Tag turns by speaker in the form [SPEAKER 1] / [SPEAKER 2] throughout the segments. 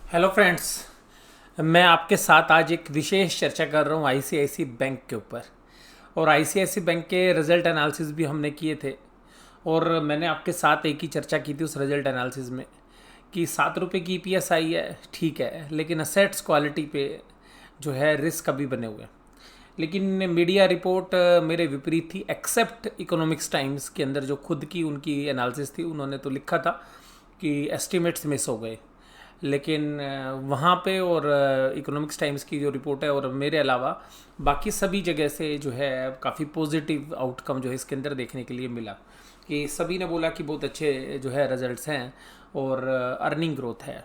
[SPEAKER 1] Hello friends. मैं आपके साथ आज एक विशेष चर्चा कर रहा हूँ आईसीआईसी बैंक के ऊपर। और आईसीआईसी बैंक के रिजल्ट एनालिसिस भी हमने किए थे। और मैंने आपके साथ एक ही चर्चा की थी उस रिजल्ट एनालिसिस में कि 7 रुपये की ईपीएस आई है, ठीक है, लेकिन असेट्स क्वालिटी पे जो है रिस्क अभी बने हुए हैं। लेकिन मीडिया रिपोर्ट मेरे विपरीत थी, एक्सेप्ट इकोनॉमिक्स टाइम्स के अंदर जो खुद की उनकी एनालिसिस थी, उन्होंने तो लिखा था कि एस्टिमेट्स मिस हो गए। लेकिन वहाँ पे और इकोनॉमिक्स टाइम्स की जो रिपोर्ट है और मेरे अलावा बाकी सभी जगह से जो है काफ़ी पॉजिटिव आउटकम जो है इसके अंदर देखने के लिए मिला कि सभी ने बोला कि बहुत अच्छे जो है रिजल्ट्स हैं और अर्निंग ग्रोथ है।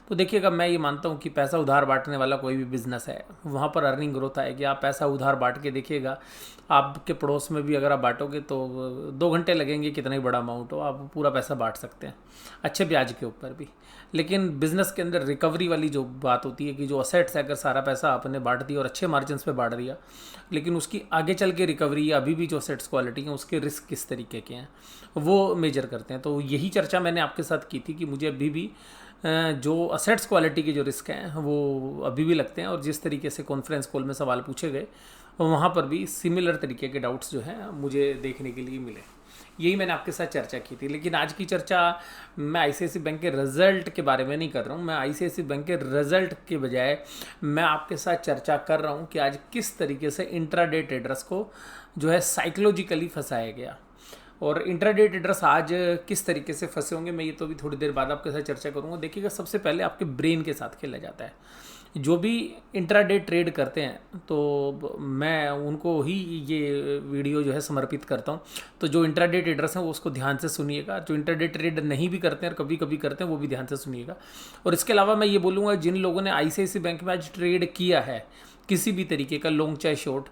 [SPEAKER 1] तो देखिएगा, मैं ये मानता हूँ कि पैसा उधार बांटने वाला कोई भी बिजनेस है वहाँ पर अर्निंग ग्रोथ आएगी। आप पैसा उधार बांट के देखिएगा, आपके पड़ोस में भी अगर आप बांटोगे तो 2 घंटे लगेंगे, कितना ही बड़ा अमाउंट हो आप पूरा पैसा बांट सकते हैं, अच्छे ब्याज के ऊपर भी। लेकिन बिजनेस के अंदर रिकवरी वाली जो बात होती है कि जो असेट्स है, अगर सारा पैसा आपने बांट दिया और अच्छे मार्जिन पे बांट दिया, लेकिन उसकी आगे चल के रिकवरी या अभी भी जो असेट्स क्वालिटी है उसके रिस्क किस तरीके के हैं वो मेजर करते हैं। तो यही चर्चा मैंने आपके साथ की थी कि मुझे अभी भी जो असेट्स क्वालिटी के जो रिस्क हैं वो अभी भी लगते हैं। और जिस तरीके से कॉन्फ्रेंस कॉल में सवाल पूछे गए वहाँ पर भी सिमिलर तरीके के डाउट्स जो हैं मुझे देखने के लिए मिले। यही मैंने आपके साथ चर्चा की थी। लेकिन आज की चर्चा मैं आईसीआईसी बैंक के रिजल्ट के बारे में नहीं कर रहा हूँ। मैं आईसीआईसी बैंक के रिजल्ट के बजाय मैं आपके साथ चर्चा कर रहा हूँ कि आज किस तरीके से इंट्राडे ट्रेडर्स को जो है साइकोलॉजिकली फंसाया गया। और इंट्राडे ट्रेडर्स आज किस तरीके से फंसे होंगे मैं ये तो भी थोड़ी देर बाद आपके साथ चर्चा करूंगा। देखिएगा, सबसे पहले आपके ब्रेन के साथ खेला जाता है। जो भी इंट्राडे ट्रेड करते हैं तो मैं उनको ही ये वीडियो जो है समर्पित करता हूँ। तो जो इंट्राडे ट्रेडर्स हैं वो उसको ध्यान से सुनिएगा, जो इंट्राडे ट्रेड नहीं भी करते हैं और कभी कभी करते हैं वो भी ध्यान से सुनिएगा। और इसके अलावा मैं ये बोलूँगा, जिन लोगों ने आईसीआईसी बैंक में आज ट्रेड किया है किसी भी तरीके का, लॉन्ग चाहे शॉर्ट,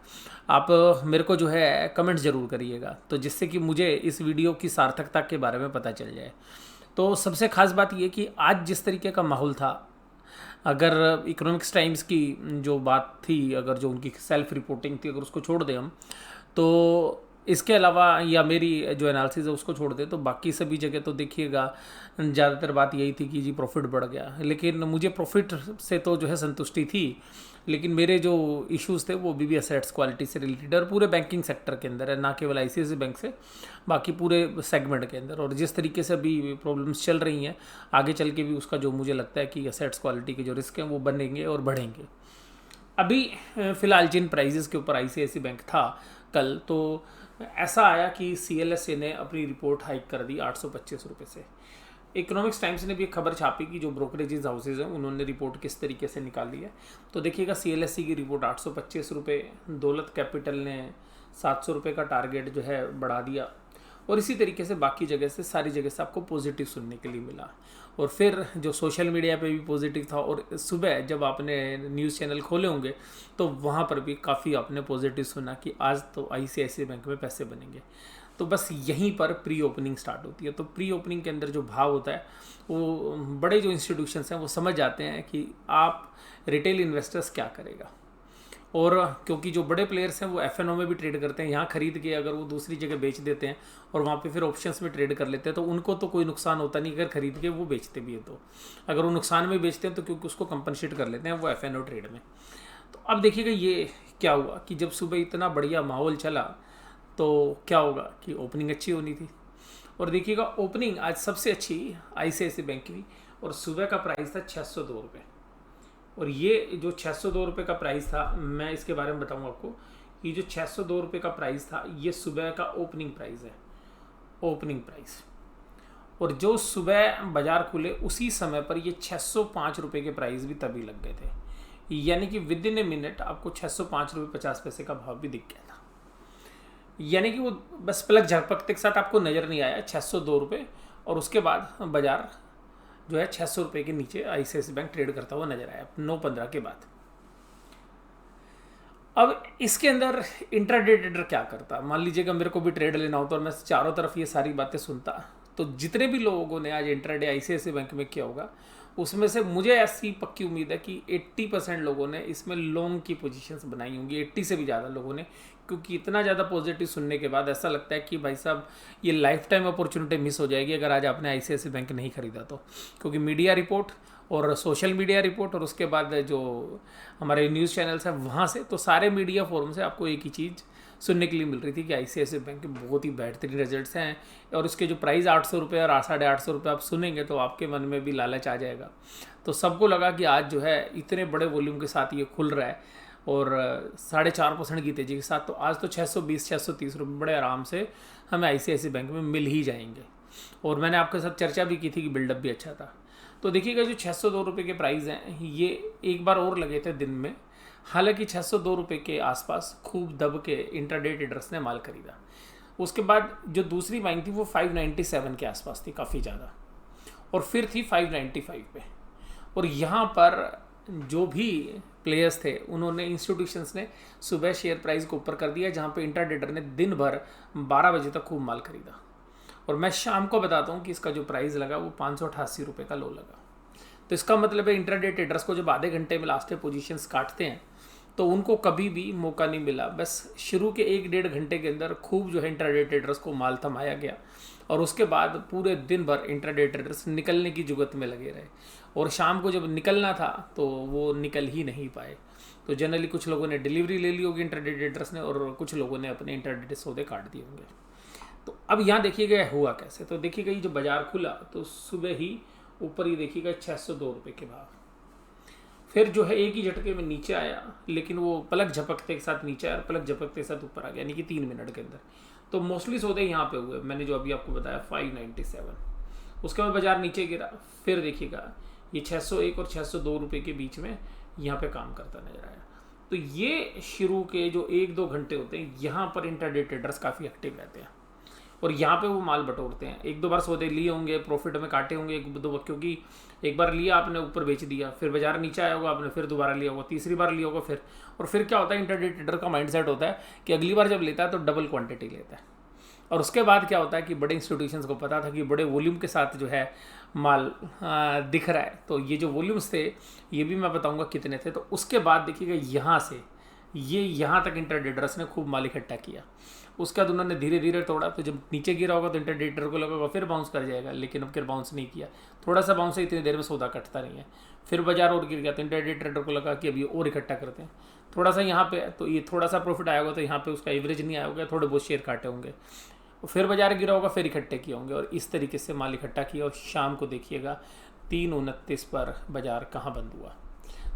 [SPEAKER 1] आप मेरे को जो है कमेंट ज़रूर करिएगा, तो जिससे कि मुझे इस वीडियो की सार्थकता के बारे में पता चल जाए। तो सबसे खास बात यह कि आज जिस तरीके का माहौल था, अगर इकोनॉमिक्स टाइम्स की जो बात थी, अगर जो उनकी सेल्फ रिपोर्टिंग थी, अगर उसको छोड़ दें हम, तो इसके अलावा या मेरी जो एनालिसिस है उसको छोड़ दें, तो बाकी सभी जगह तो देखिएगा ज़्यादातर बात यही थी कि जी प्रॉफिट बढ़ गया। लेकिन मुझे प्रॉफिट से तो जो है संतुष्टि थी, लेकिन मेरे जो इश्यूज़ थे वो भी असेट्स क्वालिटी से रिलेटेड और पूरे बैंकिंग सेक्टर के अंदर है, ना केवल आईसीआईसी बैंक से, बाकी पूरे सेगमेंट के अंदर। और जिस तरीके से अभी प्रॉब्लम्स चल रही हैं, आगे चल के भी उसका जो मुझे लगता है कि असेट्स क्वालिटी के जो रिस्क हैं वो बनेंगे और बढ़ेंगे। अभी फ़िलहाल जिन प्राइजेस के ऊपर आईसीआईसी बैंक था कल, तो ऐसा आया कि सीएलएसए ने अपनी रिपोर्ट हाइक कर दी 825 रुपये से। इकोनॉमिक्स टाइम्स ने भी एक खबर छापी कि जो ब्रोकरेजेस हाउसेज हैं उन्होंने रिपोर्ट किस तरीके से निकाली है। तो देखिएगा, सीएलएससी की रिपोर्ट 825 रुपये, दौलत कैपिटल ने 700 रुपये का टारगेट जो है बढ़ा दिया। और इसी तरीके से बाकी जगह से, सारी जगह से आपको पॉजिटिव सुनने के लिए मिला। और फिर जो सोशल मीडिया पे भी पॉजिटिव था, और सुबह जब आपने न्यूज़ चैनल खोले होंगे तो वहाँ पर भी काफ़ी आपने पॉजिटिव सुना कि आज तो आईसीआईसी बैंक में पैसे बनेंगे। तो बस यहीं पर प्री ओपनिंग स्टार्ट होती है। तो प्री ओपनिंग के अंदर जो भाव होता है वो बड़े जो इंस्टीट्यूशंस हैं वो समझ जाते हैं कि आप रिटेल इन्वेस्टर्स क्या करेगा। और क्योंकि जो बड़े प्लेयर्स हैं वो एफएनओ में भी ट्रेड करते हैं, यहाँ खरीद के अगर वो दूसरी जगह बेच देते हैं और वहाँ पे फिर ऑप्शंस में ट्रेड कर लेते हैं, तो उनको तो कोई नुकसान होता नहीं अगर खरीद के वो बेचते भी है। तो अगर वो नुकसान में बेचते हैं तो क्योंकि उसको कंपनसेट कर लेते हैं वो एफएनओ ट्रेड में। तो अब देखिएगा ये क्या हुआ कि जब सुबह इतना बढ़िया माहौल चला तो क्या होगा कि ओपनिंग अच्छी होनी थी। और देखिएगा, ओपनिंग आज सबसे अच्छी आईसीआईसी बैंक की, और सुबह का प्राइस था 602 रुपये। और ये जो 602 रुपये का प्राइस था, मैं इसके बारे में बताऊंगा आपको कि जो 602 रुपये का प्राइस था ये सुबह का ओपनिंग प्राइस है, ओपनिंग प्राइस। और जो सुबह बाजार खुले उसी समय पर ये 605 रुपये के प्राइस भी तभी लग गए थे, यानी कि विद इन ए मिनट आपको 605 रुपये 50 पैसे का भाव भी दिख गया था। यानी कि वो बस पलक झपकते के साथ आपको नज़र नहीं आया 602 रुपये, और उसके बाद बाजार जो है 600 रुपये के नीचे आईसीआईसी बैंक ट्रेड करता हुआ नजर आया 9:15 के बाद। अब इसके अंदर इंट्राडे ट्रेडर क्या करता, मान लीजिएगा मेरे को भी ट्रेड लेना होता और मैं चारों तरफ ये सारी बातें सुनता, तो जितने भी लोगों ने आज इंट्राडे आईसीआईसी बैंक में किया होगा उसमें से मुझे ऐसी पक्की उम्मीद है कि 80% लोगों ने इसमें लॉन्ग की पोजीशंस बनाई होंगी, 80 से भी ज़्यादा लोगों ने। क्योंकि इतना ज़्यादा पॉजिटिव सुनने के बाद ऐसा लगता है कि भाई साहब ये लाइफ टाइम अपॉर्चुनिटी मिस हो जाएगी अगर आज आपने आईसीआईसी बैंक नहीं खरीदा तो। क्योंकि मीडिया रिपोर्ट और सोशल मीडिया रिपोर्ट और उसके बाद जो हमारे न्यूज़ चैनल्स हैं वहाँ से, तो सारे मीडिया फोरम से आपको एक ही चीज़ सुनने के लिए मिल रही थी कि ICICI बैंक के बहुत ही बेहतरीन रिजल्ट्स हैं और उसके जो प्राइस 800 रुपये और 850 रुपये आप सुनेंगे तो आपके मन में भी लालच आ जाएगा। तो सबको लगा कि आज जो है इतने बड़े वॉल्यूम के साथ ये खुल रहा है और 4.5% की तेज़ी के साथ, तो आज तो 620-630 रुपये बड़े आराम से हमें ICICI बैंक में मिल ही जाएंगे। और मैंने आपके साथ चर्चा भी की थी कि बिल्डअप भी अच्छा था। तो देखिएगा जो 602 रुपये के प्राइस हैं ये एक बार और लगे थे दिन में, हालांकि 602 रुपये के आसपास खूब दब के इंट्राडे ट्रेडर्स ने माल खरीदा। उसके बाद जो दूसरी बाइंग थी वो 597 के आसपास थी, काफ़ी ज़्यादा, और फिर थी 595 पे। और यहाँ पर जो भी प्लेयर्स थे उन्होंने, इंस्टीट्यूशंस ने सुबह शेयर प्राइस को ऊपर कर दिया, जहाँ पे इंट्राडेटर ने दिन भर 12 बजे तक खूब माल खरीदा। और मैं शाम को बताता हूँ कि इसका जो प्राइस लगा वो 588 रुपये का लो लगा। तो इसका मतलब है इंट्राडे ट्रेडर्स को जब आधे घंटे में लास्ट पोजीशंस काटते हैं तो उनको कभी भी मौका नहीं मिला, बस शुरू के 1-1.5 घंटे के अंदर खूब जो है इंट्राडे ट्रेडर्स को माल थमाया गया और उसके बाद पूरे दिन भर इंट्राडे ट्रेडर्स निकलने की जुगत में लगे रहे और शाम को जब निकलना था तो वो निकल ही नहीं पाए। तो जनरली कुछ लोगों ने डिलीवरी ले ली होगी इंट्राडे ट्रेडर्स ने और कुछ लोगों ने अपने इंट्राडे सौदे काट दिए होंगे। तो अब यहाँ देखिएगा हुआ कैसे। तो देखिएगा ये जो बाजार खुला तो सुबह ही ऊपर ही देखिएगा 602 रुपये के भाव, फिर जो है एक ही झटके में नीचे आया, लेकिन वो पलक झपकते के साथ नीचे आया और पलक झपकते के साथ ऊपर आ गया, यानी कि 3 मिनट के अंदर। तो मोस्टली सौदे यहाँ पे हुए, मैंने जो अभी आपको बताया 597। उसके बाद बाजार नीचे गिरा, फिर देखिएगा ये 601 और 602 रुपये के बीच में यहाँ पे काम करता नजर आया। तो ये शुरू के जो 1-2 घंटे होते हैं यहाँ पर इंट्राडे ट्रेडर्स काफ़ी एक्टिव रहते हैं और यहाँ पे वो माल बटोरते हैं। 1-2 बार सौदे लिए होंगे, प्रॉफिट में काटे होंगे 1-2 बार, क्योंकि एक बार लिया आपने ऊपर बेच दिया, फिर बाजार नीचे आया होगा आपने, फिर दोबारा लिया होगा, तीसरी बार लिया होगा फिर। और फिर क्या होता है, इंट्राडे ट्रेडर का माइंडसेट होता है कि अगली बार जब लेता है तो डबल क्वांटिटी लेता है। और उसके बाद क्या होता है कि बड़े इंस्टीट्यूशंस को पता था कि बड़े वॉल्यूम के साथ जो है माल दिख रहा है, तो ये जो वॉल्यूम्स थे ये भी मैं बताऊँगा कितने थे। तो उसके बाद देखिएगा यहाँ से ये यहाँ तक इंट्राडे ट्रेडर्स ने खूब माल इकट्ठा किया। उसके बाद उन्होंने धीरे धीरे तोड़ा, तो जब नीचे गिरा होगा तो इंट्राडे ट्रेडर को लगा फिर बाउंस कर जाएगा, लेकिन अब फिर बाउंस नहीं किया। थोड़ा सा बाउंस है, इतनी देर में सौदा कटता नहीं है। फिर बाजार और गिर गया तो इंट्राडे ट्रेडर को लगा कि अभी और इकट्ठा करते हैं थोड़ा सा यहाँ पे, तो ये थोड़ा सा प्रॉफिट आया होगा तो यहाँ पे उसका एवरेज नहीं आया होगा, थोड़े बहुत शेयर काटे होंगे, फिर बाजार गिरा होगा, फिर इकट्ठे किए होंगे और इस तरीके से माल इकट्ठा किया। और शाम को देखिएगा 3:29 पर बाजार कहाँ बंद हुआ।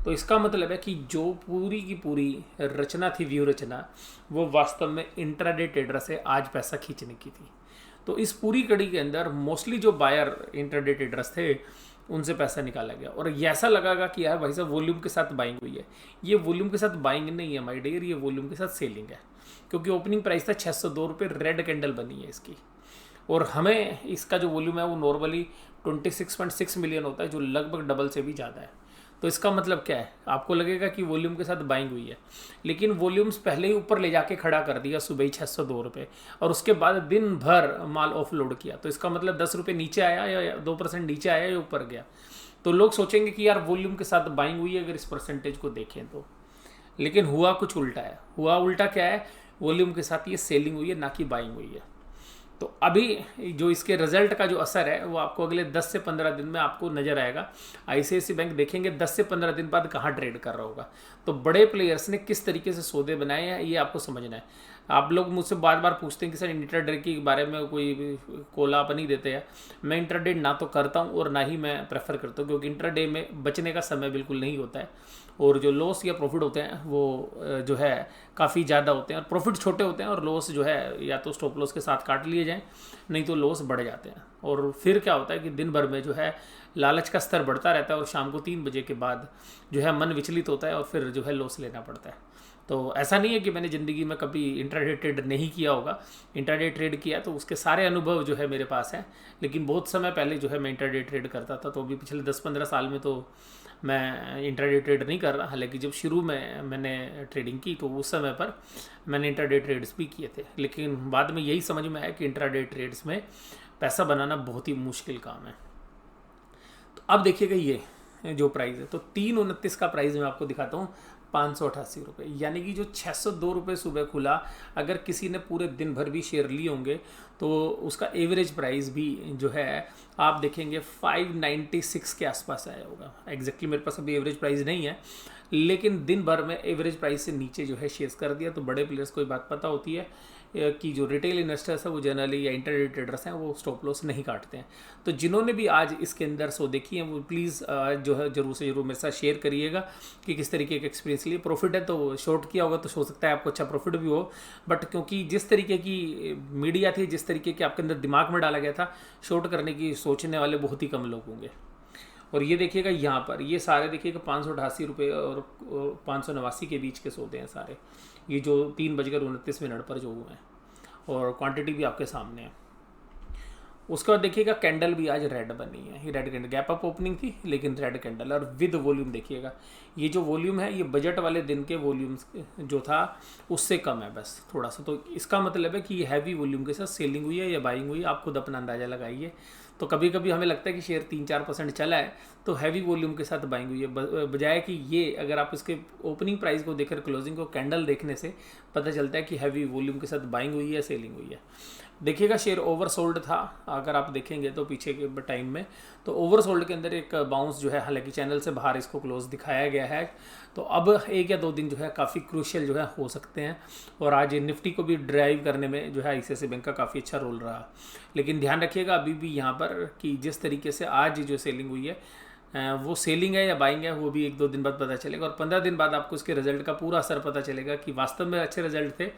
[SPEAKER 1] तो इसका मतलब है कि जो पूरी की पूरी रचना थी, व्यू रचना, वो वास्तव में इंट्राडे ट्रेडर से आज पैसा खींचने की थी। तो इस पूरी कड़ी के अंदर मोस्टली जो बायर इंट्राडे ट्रेडर्स थे उनसे पैसा निकाला गया और ऐसा लगागा कि यार भाई साहब वॉल्यूम के साथ बाइंग हुई है। ये वॉल्यूम के साथ बाइंग नहीं है माय डियर, ये वॉल्यूम के साथ सेलिंग है, क्योंकि ओपनिंग प्राइस था 602 रुपये, रेड कैंडल बनी है इसकी। और हमें इसका जो वॉल्यूम है वो नॉर्मली 26.6 मिलियन होता है, जो लगभग डबल से भी ज़्यादा है। तो इसका मतलब क्या है, आपको लगेगा कि वॉल्यूम के साथ बाइंग हुई है, लेकिन वॉल्यूम्स पहले ही ऊपर ले जाके खड़ा कर दिया सुबह ही 602 रुपये, और उसके बाद दिन भर माल ऑफलोड किया। तो इसका मतलब 10 रुपये नीचे आया या 2% नीचे आया या ऊपर गया। तो लोग सोचेंगे कि यार वॉल्यूम के साथ बाइंग हुई है अगर इस परसेंटेज को देखें तो, लेकिन हुआ कुछ उल्टा है। हुआ उल्टा क्या है, वॉल्यूम के साथ ये सेलिंग हुई है, ना कि बाइंग हुई है। तो अभी जो इसके रिजल्ट का जो असर है वो आपको अगले 10 से 15 दिन में आपको नजर आएगा। ICICI बैंक देखेंगे 10 से 15 दिन बाद कहाँ ट्रेड कर रहा होगा, तो बड़े प्लेयर्स ने किस तरीके से सौदे बनाए हैं ये आपको समझना है। आप लोग मुझसे बार बार पूछते हैं कि सर इंट्राडे के बारे में कोई कोला आप नहीं देते हैं। मैं इंट्राडे ना तो करता हूँ और ना ही मैं प्रेफर करता हूँ, क्योंकि इंट्राडे में बचने का समय बिल्कुल नहीं होता है और जो लॉस या प्रॉफिट होते हैं वो जो है काफ़ी ज़्यादा होते हैं और प्रॉफिट छोटे होते हैं, और लॉस जो है या तो स्टॉप लॉस के साथ काट लिए जाएँ, नहीं तो लॉस बढ़ जाते हैं। और फिर क्या होता है कि दिन भर में जो है लालच का स्तर बढ़ता रहता है और शाम को 3 बजे के बाद जो है मन विचलित होता है और फिर जो है लॉस लेना पड़ता है। तो ऐसा नहीं है कि मैंने ज़िंदगी में कभी इंट्राडे ट्रेड नहीं किया होगा, इंट्राडे ट्रेड किया तो उसके सारे अनुभव जो है मेरे पास हैं, लेकिन बहुत समय पहले जो है मैं इंट्राडे ट्रेड करता था। तो अभी पिछले 10-15 साल में तो मैं इंट्राडे ट्रेड नहीं कर रहा, हालांकि जब शुरू में मैंने ट्रेडिंग की तो उस समय पर मैंने इंट्राडे ट्रेड्स भी किए थे, लेकिन बाद में यही समझ में आया कि इंट्राडे ट्रेड्स में पैसा बनाना बहुत ही मुश्किल काम है। तो अब देखिएगा ये जो प्राइस है, तो 3:29 का प्राइस मैं आपको दिखाता हूँ। 588 रुपये, यानी कि जो 602 रुपये सुबह खुला, अगर किसी ने पूरे दिन भर भी शेयर लिए होंगे तो उसका एवरेज प्राइस भी जो है आप देखेंगे 596 के आसपास आया होगा। एग्जैक्टली मेरे पास अभी एवरेज प्राइस नहीं है, लेकिन दिन भर में एवरेज प्राइस से नीचे जो है शेयर्स कर दिया। तो बड़े प्लेयर्स को ये बात पता होती है कि जो रिटेल इन्वेस्टर्स हैं वो जनरली या इंटरडे ट्रेडर्स हैं वो स्टॉप लॉस नहीं काटते हैं। तो जिन्होंने भी आज इसके अंदर सो देखी है वो प्लीज़ जो है जरूर से जरूर मेरे साथ शेयर करिएगा कि किस तरीके का एक्सपीरियंस लिए। प्रॉफिट है तो शॉर्ट किया होगा तो हो सकता है आपको अच्छा प्रॉफिट भी हो, बट क्योंकि जिस तरीके की मीडिया थी, जिस तरीके के आपके अंदर दिमाग में डाला गया था, शॉर्ट करने की सोचने वाले बहुत ही कम लोग होंगे। और ये देखिएगा यहाँ पर ये सारे देखिएगा 588 रुपये और 589 के बीच के सौदे हैं सारे, ये जो 3:29 पर जो हुए हैं, और क्वांटिटी भी आपके सामने है। उसके बाद देखिएगा कैंडल भी आज रेड बनी है, ये red candle, gap up opening थी लेकिन रेड कैंडल, और विद वॉल्यूम देखिएगा ये जो वॉल्यूम है ये बजट वाले दिन के वॉल्यूम जो था उससे कम है बस थोड़ा सा। तो इसका मतलब है कि ये हैवी वॉल्यूम के साथ सेलिंग हुई है या बाइंग हुई है, आप खुद अपना अंदाज़ा लगाइए। तो कभी कभी हमें लगता है कि शेयर 3-4% चला है तो हैवी वॉल्यूम के साथ बाइंग हुई है, बजाय कि ये अगर आप इसके ओपनिंग प्राइस को देखकर क्लोजिंग को कैंडल देखने से पता चलता है कि हैवी वॉल्यूम के साथ बाइंग हुई है, सेलिंग हुई है। देखिएगा शेयर ओवरसोल्ड था, अगर आप देखेंगे तो पीछे के टाइम में, तो ओवरसोल्ड के अंदर एक बाउंस जो है, हालांकि चैनल से बाहर इसको क्लोज दिखाया गया है। तो अब 1 या 2 दिन जो है काफ़ी क्रूशियल जो है हो सकते हैं, और आज निफ्टी को भी ड्राइव करने में जो है आईसीआईसीआई बैंक का काफ़ी अच्छा रोल रहा। लेकिन ध्यान रखिएगा अभी भी यहाँ पर कि जिस तरीके से आज जो सेलिंग हुई है वो सेलिंग है या बाइंग है वो भी 1-2 दिन बाद पता चलेगा, और 15 दिन बाद आपको इसके रिजल्ट का पूरा असर पता चलेगा कि वास्तव में अच्छे रिजल्ट थे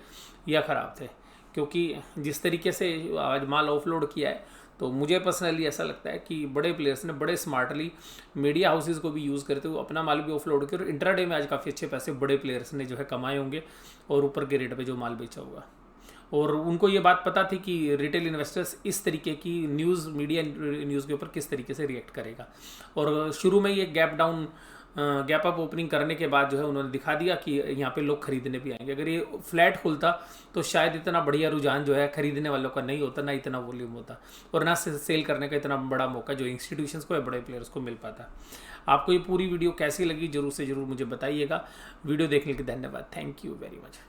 [SPEAKER 1] या ख़राब थे। क्योंकि जिस तरीके से आज माल ऑफलोड किया है, तो मुझे पर्सनली ऐसा लगता है कि बड़े प्लेयर्स ने बड़े स्मार्टली मीडिया हाउसेस को भी यूज़ करते हुए अपना माल भी ऑफलोड किया, और इंट्राडे में आज काफ़ी अच्छे पैसे बड़े प्लेयर्स ने जो है कमाए होंगे और ऊपर के रेट पे जो माल बेचा होगा। और उनको ये बात पता थी कि रिटेल इन्वेस्टर्स इस तरीके की न्यूज़, मीडिया न्यूज़ के ऊपर किस तरीके से रिएक्ट करेगा। और शुरू में ये गैप अप ओपनिंग करने के बाद जो है उन्होंने दिखा दिया कि यहाँ पे लोग खरीदने भी आएंगे। अगर ये फ्लैट खुलता तो शायद इतना बढ़िया रुझान जो है खरीदने वालों का नहीं होता, ना इतना वॉल्यूम होता, और ना सेल करने का इतना बड़ा मौका जो इंस्टीट्यूशंस को या बड़े प्लेयर्स को मिल पाता। आपको ये पूरी वीडियो कैसी लगी जरूर से जरूर मुझे बताइएगा। वीडियो देखने के लिए धन्यवाद। Thank you very much.